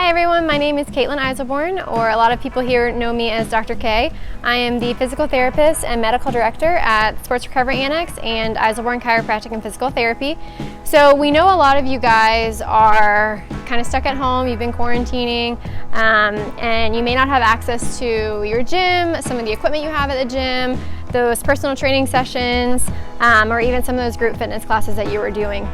Hi everyone, my name is Kaitlyn Iselborn, or a lot of people here know me as Dr. K. I am the physical therapist and medical director at Sports Recovery Annex and Iselborn Chiropractic and Physical Therapy. So we know a lot of you guys are kind of stuck at home, you've been quarantining, and you may not have access to your gym, some of the equipment you have at the gym, those personal training sessions, or even some of those group fitness classes that you were doing.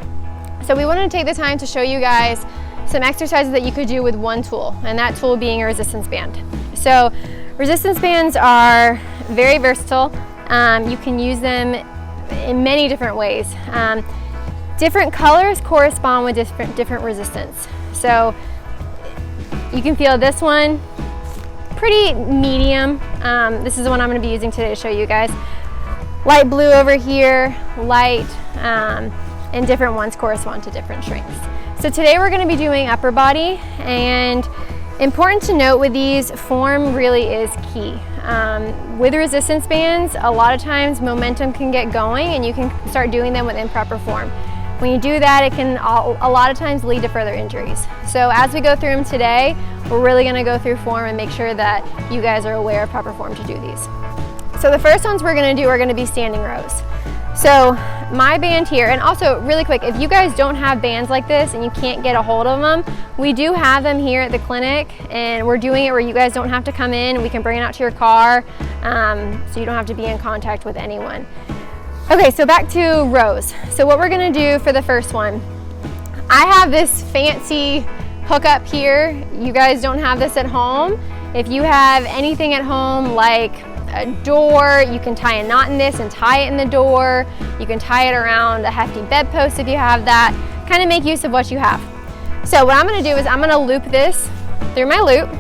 So we wanted to take the time to show you guys some exercises that you could do with one tool, and that tool being a resistance band. So resistance bands are very versatile. You can use them in many different ways. Different colors correspond with different resistance. So you can feel this one, pretty medium. This is the one I'm going to be using today to show you guys. Light blue over here, light, and different ones correspond to different strengths. So today we're going to be doing upper body, and important to note with these, form really is key. With resistance bands, a lot of times momentum can get going and you can start doing them with improper form. When you do that, it can a lot of times lead to further injuries. So as we go through them today, we're really going to go through form and make sure that you guys are aware of proper form to do these. So the first ones we're going to do are going to be standing rows. So my band here, and also really quick, if you guys don't have bands like this and you can't get a hold of them, we do have them here at the clinic, and we're doing it where you guys don't have to come in. We can bring it out to your car, so you don't have to be in contact with anyone. Okay, so back to rows. So what we're gonna do for the first one, I have this fancy hookup here. You guys don't have this at home. If you have anything at home like a door, you can tie a knot in this and tie it in the door. You can tie it around a hefty bedpost if you have that. Kind of make use of what you have. So what I'm going to do is I'm going to loop this through my loop.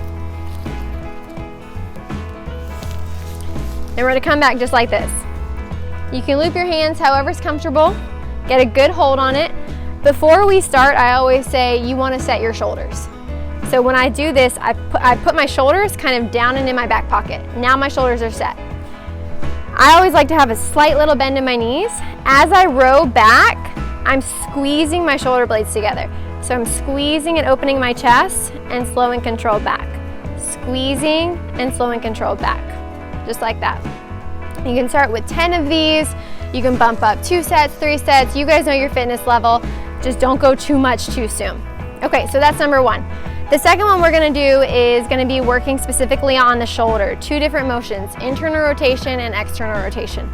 And we're going to come back just like this. You can loop your hands however's comfortable. Get a good hold on it. Before we start, I always say you want to set your shoulders. So when I do this, I put my shoulders kind of down and in my back pocket. Now my shoulders are set. I always like to have a slight little bend in my knees. As I row back, I'm squeezing my shoulder blades together. So I'm squeezing and opening my chest and slow and controlled back. Squeezing and slow and controlled back. Just like that. You can start with 10 of these. You can bump up 2 sets, 3 sets. You guys know your fitness level. Just don't go too much too soon. Okay, so that's number one. The second one we're going to do is going to be working specifically on the shoulder. 2 different motions, internal rotation and external rotation.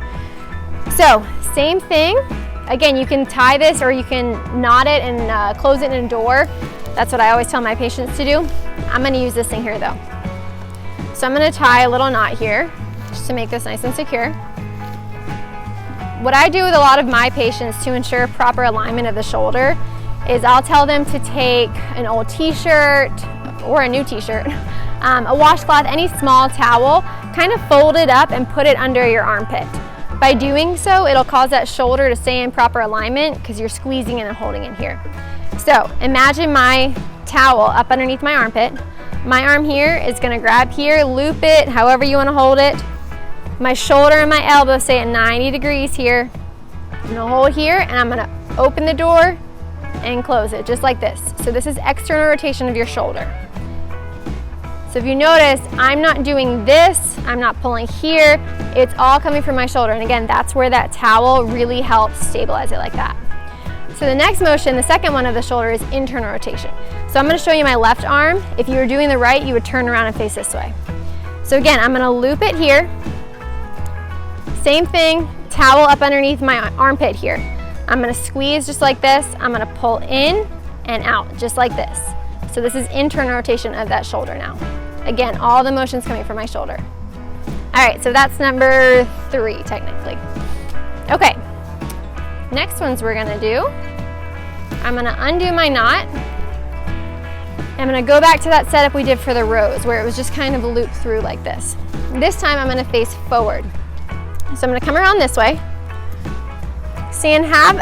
So same thing. Again, you can tie this or you can knot it and close it in a door. That's what I always tell my patients to do. I'm going to use this thing here though. So I'm going to tie a little knot here just to make this nice and secure. What I do with a lot of my patients to ensure proper alignment of the shoulder is I'll tell them to take an old t-shirt or a new t-shirt, a washcloth, any small towel, kind of fold it up and put it under your armpit. By doing so, it'll cause that shoulder to stay in proper alignment because you're squeezing and holding it here. So imagine my towel up underneath my armpit. My arm here is going to grab here, loop it, however you want to hold it. My shoulder and my elbow stay at 90 degrees here. I'm going to hold here and I'm going to open the door and close it just like this. So this is external rotation of your shoulder. So if you notice, I'm not doing this, I'm not pulling here, it's all coming from my shoulder. And again, that's where that towel really helps stabilize it like that. So the next motion, the second one of the shoulder, is internal rotation. So I'm going to show you my left arm. If you were doing the right, you would turn around and face this way. So again, I'm going to loop it here. Same thing, towel up underneath my armpit here. I'm going to squeeze just like this. I'm going to pull in and out just like this. So this is internal rotation of that shoulder now. Again, all the motion's coming from my shoulder. All right, so that's number 3 technically. Okay, next ones we're going to do, I'm going to undo my knot. I'm going to go back to that setup we did for the rows where it was just kind of looped through like this. This time I'm going to face forward. So I'm going to come around this way. Stand, have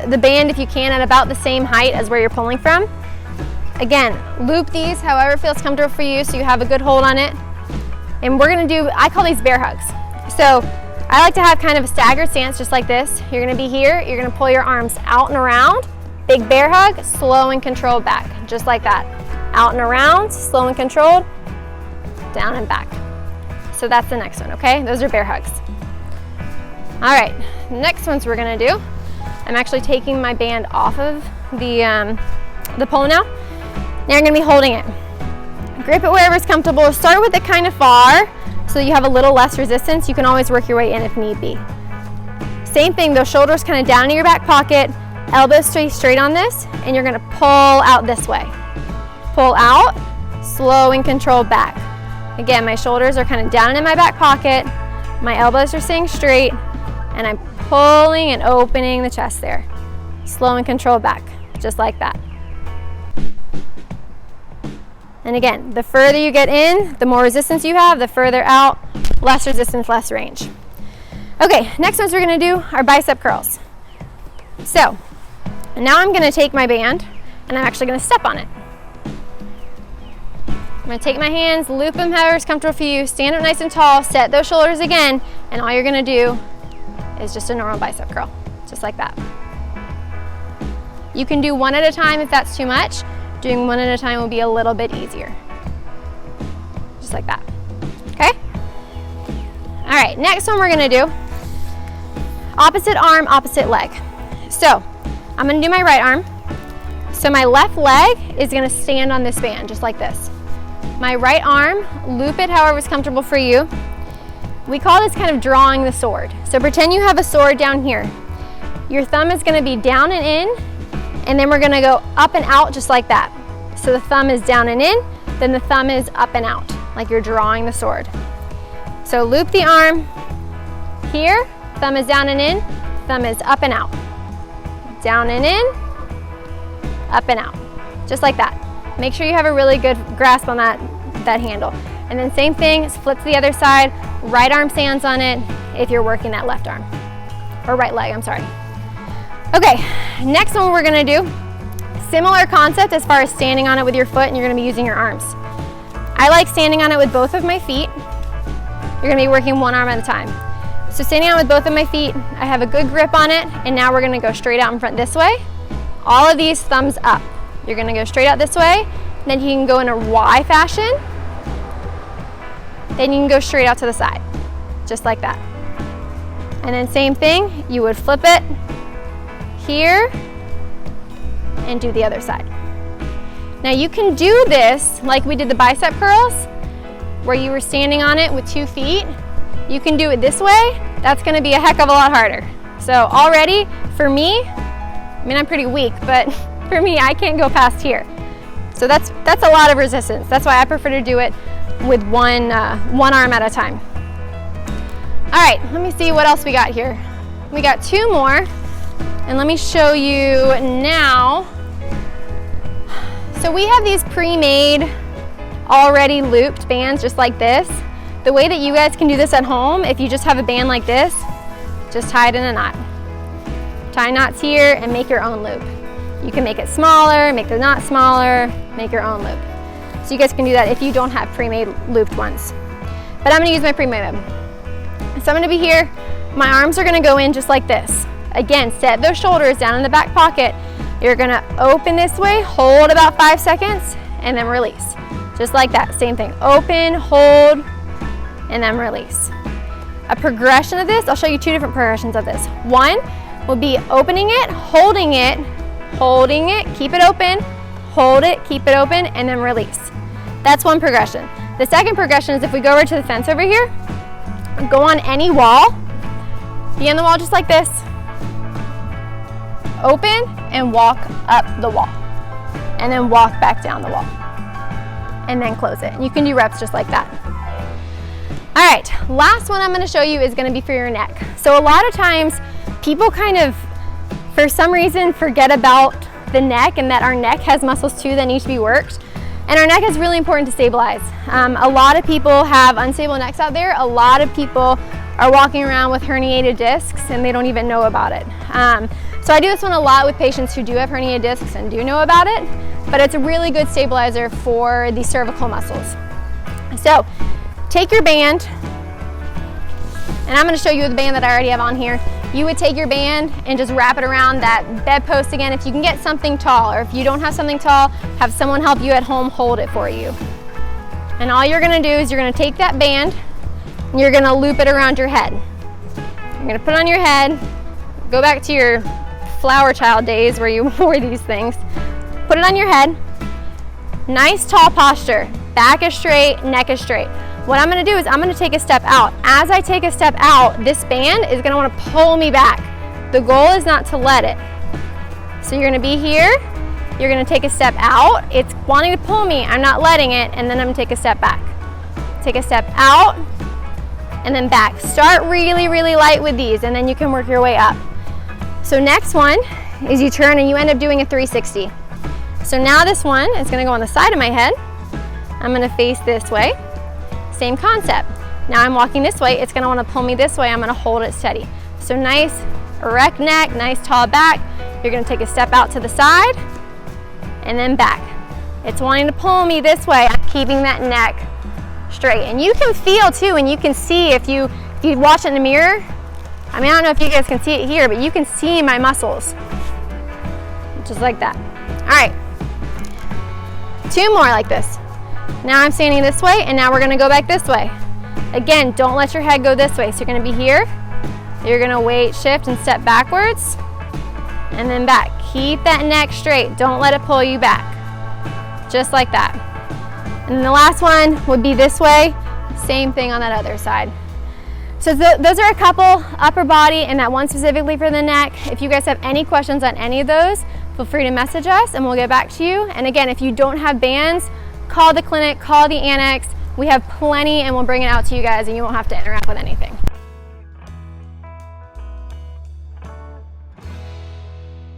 the band, if you can, at about the same height as where you're pulling from. Again, loop these however it feels comfortable for you so you have a good hold on it. And we're going to do, I call these bear hugs. So I like to have kind of a staggered stance just like this. You're going to be here, you're going to pull your arms out and around, big bear hug, slow and controlled back, just like that. out and around, slow and controlled, down and back. So that's the next one, okay? Those are bear hugs. All right, next ones we're gonna do, I'm actually taking my band off of the pole now. Now you're gonna be holding it. Grip it wherever's comfortable. Start with it kind of far so you have a little less resistance. You can always work your way in if need be. Same thing, those shoulders kind of down in your back pocket, elbows stay straight on this, and you're gonna pull out this way. Pull out, slow and controlled back. Again, my shoulders are kind of down in my back pocket, my elbows are staying straight, and I'm pulling and opening the chest there. Slow and controlled back, just like that. And again, the further you get in, the more resistance you have, the further out, less resistance, less range. Okay, next ones we're gonna do are bicep curls. So, now I'm gonna take my band and I'm actually gonna step on it. I'm gonna take my hands, loop them however's comfortable for you, stand up nice and tall, set those shoulders again, and all you're gonna do is just a normal bicep curl, just like that. You can do one at a time if that's too much. Doing one at a time will be a little bit easier. Just like that, okay? All right, next one we're gonna do, opposite arm, opposite leg. So, I'm gonna do my right arm. So my left leg is gonna stand on this band, just like this. My right arm, loop it however's comfortable for you. We call this kind of drawing the sword. So pretend you have a sword down here. Your thumb is gonna be down and in, and then we're gonna go up and out just like that. So the thumb is down and in, then the thumb is up and out, like you're drawing the sword. So loop the arm here, thumb is down and in, thumb is up and out. Down and in, up and out, just like that. Make sure you have a really good grasp on that handle. And then same thing, flip to the other side, right arm stands on it if you're working that left arm, or right leg, I'm sorry. Okay, next one we're gonna do, similar concept as far as standing on it with your foot, and you're gonna be using your arms. I like standing on it with both of my feet. You're gonna be working one arm at a time. So standing on with both of my feet, I have a good grip on it, and now we're gonna go straight out in front this way. All of these thumbs up. You're gonna go straight out this way, then you can go in a Y fashion, then you can go straight out to the side, just like that. And then same thing, you would flip it here and do the other side. Now you can do this like we did the bicep curls, where you were standing on it with 2 feet. You can do it this way. That's gonna be a heck of a lot harder. So already, for me, I mean, I'm pretty weak, but for me, I can't go past here. So that's a lot of resistance. That's why I prefer to do it with one arm at a time. All right, let me see what else we got here. We got 2 more, and let me show you now. So we have these pre-made, already looped bands just like this. The way that you guys can do this at home, if you just have a band like this, just tie it in a knot. Tie knots here and make your own loop. You can make it smaller, make the knot smaller, make your own loop. So you guys can do that if you don't have pre-made looped ones. But I'm gonna use my pre-made. So I'm gonna be here, my arms are gonna go in just like this. Again, set those shoulders down in the back pocket. You're gonna open this way, hold about 5 seconds, and then release. Just like that, same thing. Open, hold, and then release. A progression of this, I'll show you 2 different progressions of this. One will be opening it, holding it, keep it open, hold it, keep it open, and then release. That's one progression. The second progression is if we go over to the fence over here, go on any wall, be on the wall just like this, open and walk up the wall, and then walk back down the wall, and then close it. You can do reps just like that. All right, last one I'm gonna show you is gonna be for your neck. So a lot of times people kind of, for some reason, forget about the neck and that our neck has muscles too that need to be worked. And our neck is really important to stabilize. A lot of people have unstable necks out there. A lot of people are walking around with herniated discs and they don't even know about it. So I do this one a lot with patients who do have herniated discs and do know about it, but it's a really good stabilizer for the cervical muscles. So take your band, and I'm gonna show you the band that I already have on here. you would take your band and just wrap it around that bedpost again. If you can get something tall, or if you don't have something tall, have someone help you at home hold it for you. And all you're gonna do is you're gonna take that band and you're gonna loop it around your head. You're gonna put it on your head, go back to your flower child days where you wore these things. Put it on your head. Nice tall posture. Back is straight, neck is straight. What I'm gonna do is I'm gonna take a step out. As I take a step out, this band is gonna wanna pull me back. The goal is not to let it. So you're gonna be here, you're gonna take a step out. It's wanting to pull me, I'm not letting it, and then I'm gonna take a step back. Take a step out, and then back. Start really, really light with these, and then you can work your way up. So next one is you turn and you end up doing a 360. So now this one is gonna go on the side of my head. I'm gonna face this way. Same concept. Now I'm walking this way, it's gonna wanna pull me this way, I'm gonna hold it steady. So nice erect neck, nice tall back. You're gonna take a step out to the side and then back. It's wanting to pull me this way, I'm keeping that neck straight. And you can feel too, and you can see if you watch it in the mirror. I mean, I don't know if you guys can see it here, but you can see my muscles. Just like that. All right, 2 more like this. Now I'm standing this way, and now we're gonna go back this way. Again, don't let your head go this way. So you're gonna be here, you're gonna wait, shift, and step backwards, and then back. Keep that neck straight. Don't let it pull you back. Just like that. And then the last one would be this way. Same thing on that other side. So those are a couple, upper body and that one specifically for the neck. If you guys have any questions on any of those, feel free to message us and we'll get back to you. And again, if you don't have bands, call the clinic, call the annex. We have plenty and we'll bring it out to you guys and you won't have to interact with anything.